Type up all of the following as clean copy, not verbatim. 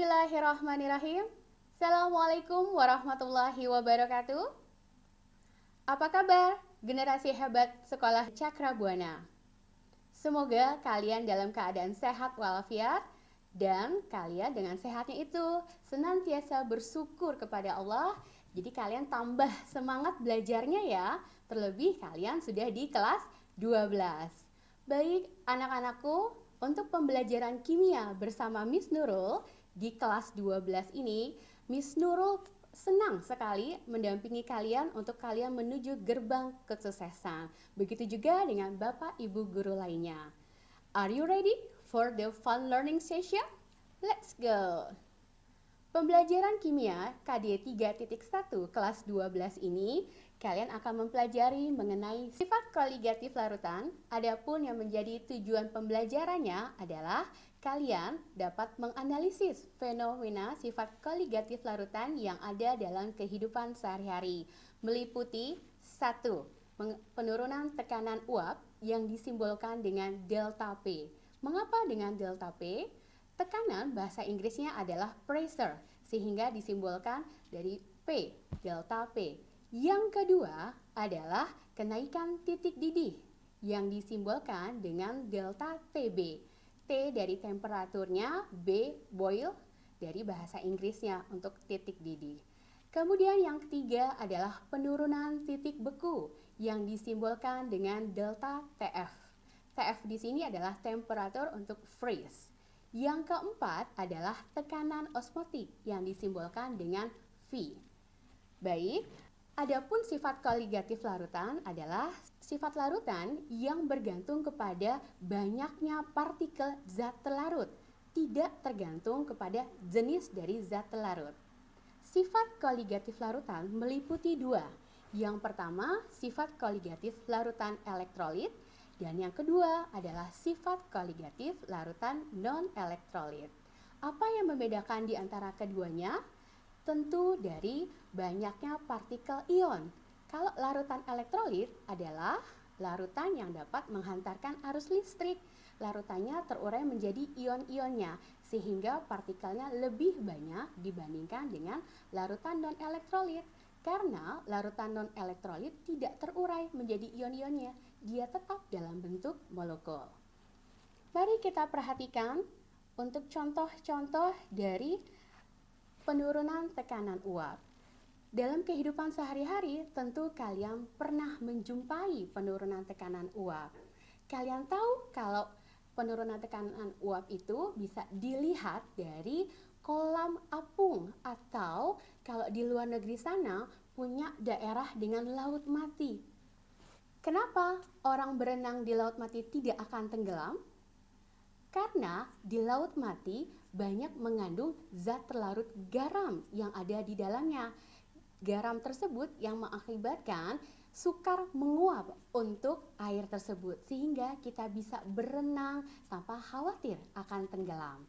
Bismillahirrahmanirrahim. Assalamualaikum warahmatullahi wabarakatuh. Apa kabar generasi hebat sekolah Cakra Buana? Semoga kalian dalam keadaan sehat walafiat dan kalian dengan sehatnya itu senantiasa bersyukur kepada Allah. Jadi kalian tambah semangat belajarnya ya. Terlebih kalian sudah di kelas 12. Baik anak-anakku, untuk pembelajaran kimia bersama Miss Nurul di kelas 12 ini, Miss Nurul senang sekali mendampingi kalian untuk kalian menuju gerbang kesuksesan. Begitu juga dengan Bapak Ibu guru lainnya. Are you ready for the fun learning session? Let's go! Pembelajaran kimia KD 3.1 kelas 12 ini, kalian akan mempelajari mengenai sifat koligatif larutan. Adapun yang menjadi tujuan pembelajarannya adalah kalian dapat menganalisis fenomena sifat koligatif larutan yang ada dalam kehidupan sehari-hari, meliputi 1. Penurunan tekanan uap yang disimbolkan dengan delta P. Mengapa dengan delta P? Tekanan bahasa Inggrisnya adalah pressure, sehingga disimbolkan dari P, delta P. Yang kedua adalah kenaikan titik didih yang disimbolkan dengan delta TB. T dari temperaturnya, B boil dari bahasa Inggrisnya untuk titik didih. Kemudian yang ketiga adalah penurunan titik beku yang disimbolkan dengan delta TF. TF di sini adalah temperatur untuk freeze. Yang keempat adalah tekanan osmotik yang disimbolkan dengan V. Baik, adapun sifat koligatif larutan adalah sifat larutan yang bergantung kepada banyaknya partikel zat terlarut, tidak tergantung kepada jenis dari zat terlarut. Sifat koligatif larutan meliputi dua. Yang pertama, sifat koligatif larutan elektrolit, dan yang kedua adalah sifat koligatif larutan non-elektrolit. Apa yang membedakan di antara keduanya? Tentu dari banyaknya partikel ion. Kalau larutan elektrolit adalah larutan yang dapat menghantarkan arus listrik. Larutannya terurai menjadi ion-ionnya, sehingga partikelnya lebih banyak dibandingkan dengan larutan non-elektrolit. Karena larutan non-elektrolit tidak terurai menjadi ion-ionnya, dia tetap dalam bentuk molekul. Mari kita perhatikan untuk contoh-contoh dari penurunan tekanan uap. Dalam kehidupan sehari-hari, tentu kalian pernah menjumpai penurunan tekanan uap. Kalian tahu kalau penurunan tekanan uap itu bisa dilihat dari kolam apung, atau kalau di luar negeri sana punya daerah dengan laut mati. Kenapa orang berenang di laut mati tidak akan tenggelam? Karena di laut mati banyak mengandung zat terlarut garam yang ada di dalamnya. Garam tersebut yang mengakibatkan sukar menguap untuk air tersebut, sehingga kita bisa berenang tanpa khawatir akan tenggelam.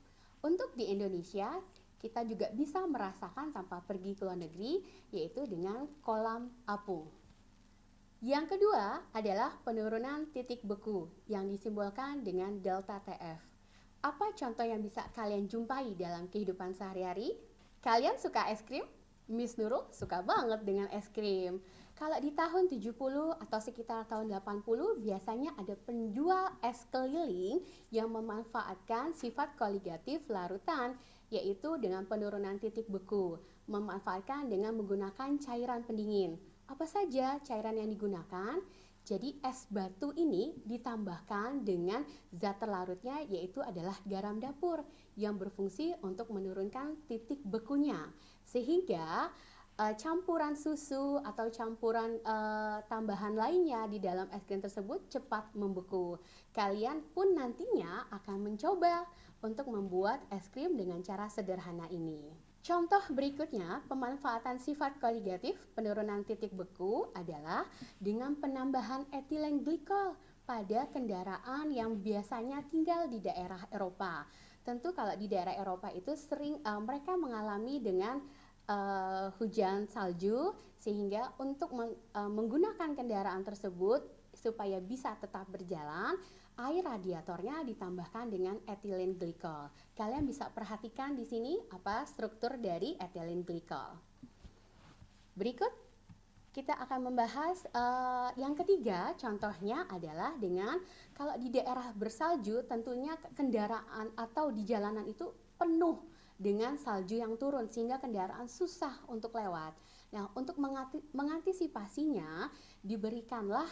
Untuk di Indonesia, kita juga bisa merasakan tanpa pergi ke luar negeri, yaitu dengan kolam apung. Yang kedua adalah penurunan titik beku yang disimbolkan dengan delta TF. Apa contoh yang bisa kalian jumpai dalam kehidupan sehari-hari? Kalian suka es krim? Miss Nurul suka banget dengan es krim. Kalau di tahun 70 atau sekitar tahun 80 biasanya ada penjual es keliling yang memanfaatkan sifat koligatif larutan, yaitu dengan penurunan titik beku, memanfaatkan dengan menggunakan cairan pendingin. Apa saja cairan yang digunakan? Jadi es batu ini ditambahkan dengan zat terlarutnya, yaitu adalah garam dapur yang berfungsi untuk menurunkan titik bekunya, sehingga campuran susu atau campuran tambahan lainnya di dalam es krim tersebut cepat membeku. Kalian pun nantinya akan mencoba untuk membuat es krim dengan cara sederhana ini. Contoh berikutnya, pemanfaatan sifat koligatif penurunan titik beku adalah dengan penambahan etilen glikol pada kendaraan yang biasanya tinggal di daerah Eropa. Tentu kalau di daerah Eropa itu sering mereka mengalami dengan hujan salju, sehingga untuk menggunakan kendaraan tersebut supaya bisa tetap berjalan, Air radiatornya ditambahkan dengan ethylene glycol. Kalian bisa perhatikan di sini apa struktur dari ethylene glycol. Berikut kita akan membahas yang ketiga, contohnya adalah dengan kalau di daerah bersalju tentunya kendaraan atau di jalanan itu penuh dengan salju yang turun sehingga kendaraan susah untuk lewat. Nah, untuk mengantisipasinya diberikanlah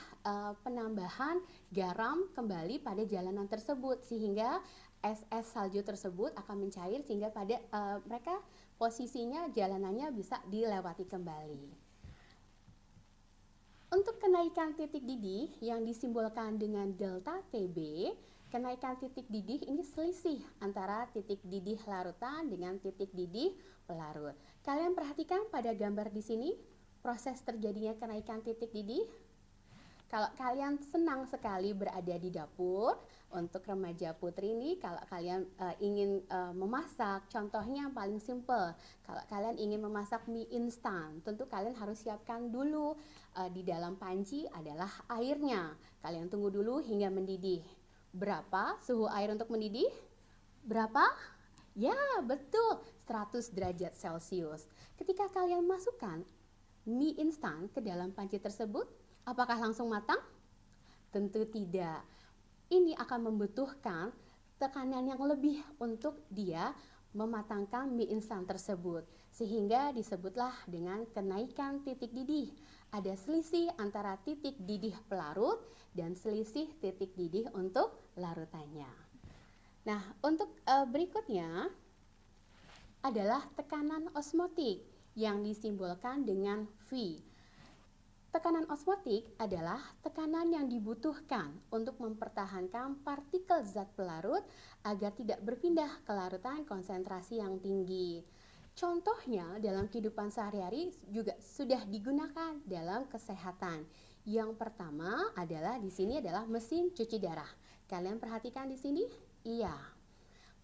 penambahan garam kembali pada jalanan tersebut sehingga es salju tersebut akan mencair sehingga pada mereka posisinya jalanannya bisa dilewati kembali. Untuk kenaikan titik didih yang disimbolkan dengan delta TB, kenaikan titik didih ini selisih antara titik didih larutan dengan titik didih pelarut. Kalian perhatikan pada gambar di sini, proses terjadinya kenaikan titik didih. Kalau kalian senang sekali berada di dapur, untuk remaja putri ini kalau kalian ingin memasak, contohnya yang paling simple, kalau kalian ingin memasak mie instan, tentu kalian harus siapkan dulu di dalam panci adalah airnya. Kalian tunggu dulu hingga mendidih. Berapa suhu air untuk mendidih? Berapa? Ya, betul, 100 derajat Celcius. Ketika kalian masukkan mie instan ke dalam panci tersebut, apakah langsung matang? Tentu tidak. Ini akan membutuhkan tekanan yang lebih untuk dia mematangkan mie instan tersebut, sehingga disebutlah dengan kenaikan titik didih. Ada selisih antara titik didih pelarut dan selisih titik didih untuk larutannya. Nah, untuk berikutnya adalah tekanan osmotik yang disimbolkan dengan V. Tekanan osmotik adalah tekanan yang dibutuhkan untuk mempertahankan partikel zat pelarut agar tidak berpindah ke larutan konsentrasi yang tinggi. Contohnya dalam kehidupan sehari-hari juga sudah digunakan dalam kesehatan. Yang pertama adalah di sini adalah mesin cuci darah. Kalian perhatikan di sini? Iya.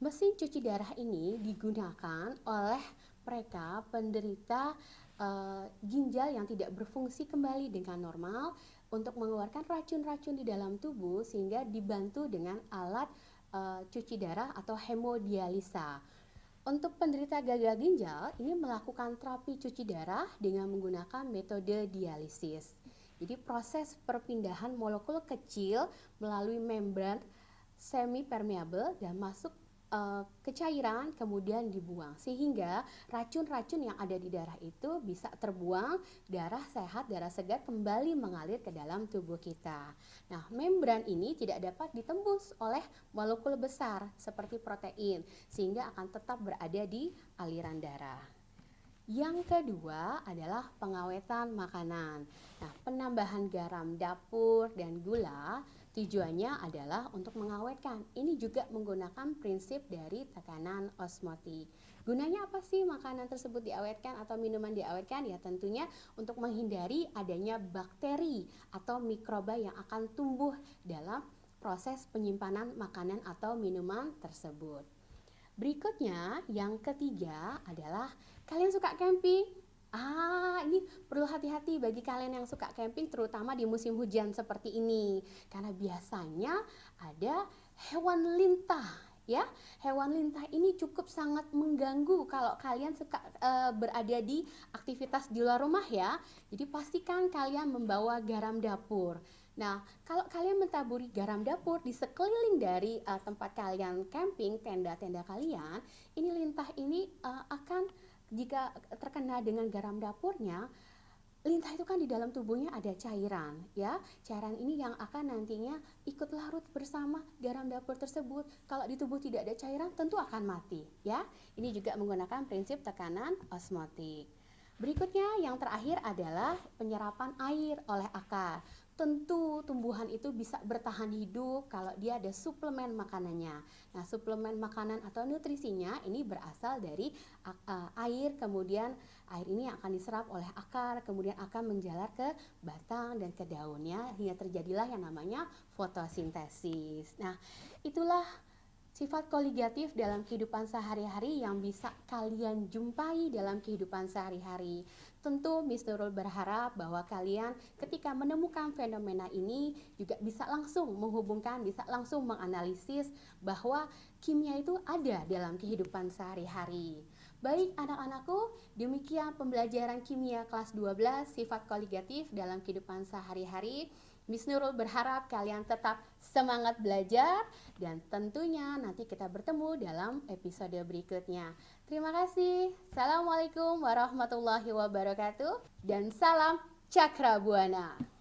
Mesin cuci darah ini digunakan oleh mereka penderita ginjal yang tidak berfungsi kembali dengan normal untuk mengeluarkan racun-racun di dalam tubuh sehingga dibantu dengan alat cuci darah atau hemodialisa. Untuk penderita gagal ginjal ini melakukan terapi cuci darah dengan menggunakan metode dialisis. Jadi proses perpindahan molekul kecil melalui membran semi permeable dan masuk ke cairan kemudian dibuang sehingga racun-racun yang ada di darah itu bisa terbuang, darah sehat, darah segar kembali mengalir ke dalam tubuh kita. Nah, membran ini tidak dapat ditembus oleh molekul besar seperti protein sehingga akan tetap berada di aliran darah. Yang kedua adalah pengawetan makanan. Nah, penambahan garam dapur dan gula tujuannya adalah untuk mengawetkan. Ini juga menggunakan prinsip dari tekanan osmotik. Gunanya apa sih makanan tersebut diawetkan atau minuman diawetkan? Ya tentunya untuk menghindari adanya bakteri atau mikroba yang akan tumbuh dalam proses penyimpanan makanan atau minuman tersebut. Berikutnya, yang ketiga adalah kalian suka camping? Ini perlu hati-hati bagi kalian yang suka camping terutama di musim hujan seperti ini. Karena biasanya ada hewan lintah ya. Hewan lintah ini cukup sangat mengganggu kalau kalian suka berada di aktivitas di luar rumah ya. Jadi pastikan kalian membawa garam dapur. Nah, kalau kalian mentaburi garam dapur di sekeliling dari tempat kalian camping, tenda-tenda kalian, ini lintah ini akan jika terkena dengan garam dapurnya, lintah itu kan di dalam tubuhnya ada cairan ya. Cairan ini yang akan nantinya ikut larut bersama garam dapur tersebut. Kalau di tubuh tidak ada cairan tentu akan mati ya. Ini juga menggunakan prinsip tekanan osmotik. Berikutnya yang terakhir adalah penyerapan air oleh akar. Tentu tumbuhan itu bisa bertahan hidup kalau dia ada suplemen makanannya. Nah, suplemen makanan atau nutrisinya ini berasal dari air, kemudian air ini akan diserap oleh akar, kemudian akan menjalar ke batang dan ke daunnya hingga terjadilah yang namanya fotosintesis. Nah, itulah sifat koligatif dalam kehidupan sehari-hari yang bisa kalian jumpai dalam kehidupan sehari-hari. Tentu Miss Nurul berharap bahwa kalian ketika menemukan fenomena ini juga bisa langsung menghubungkan, bisa langsung menganalisis bahwa kimia itu ada dalam kehidupan sehari-hari. Baik anak-anakku, demikian pembelajaran kimia kelas 12 sifat koligatif dalam kehidupan sehari-hari. Miss Nurul berharap kalian tetap semangat belajar dan tentunya nanti kita bertemu dalam episode berikutnya. Terima kasih. Assalamualaikum warahmatullahi wabarakatuh dan salam Cakra Buana.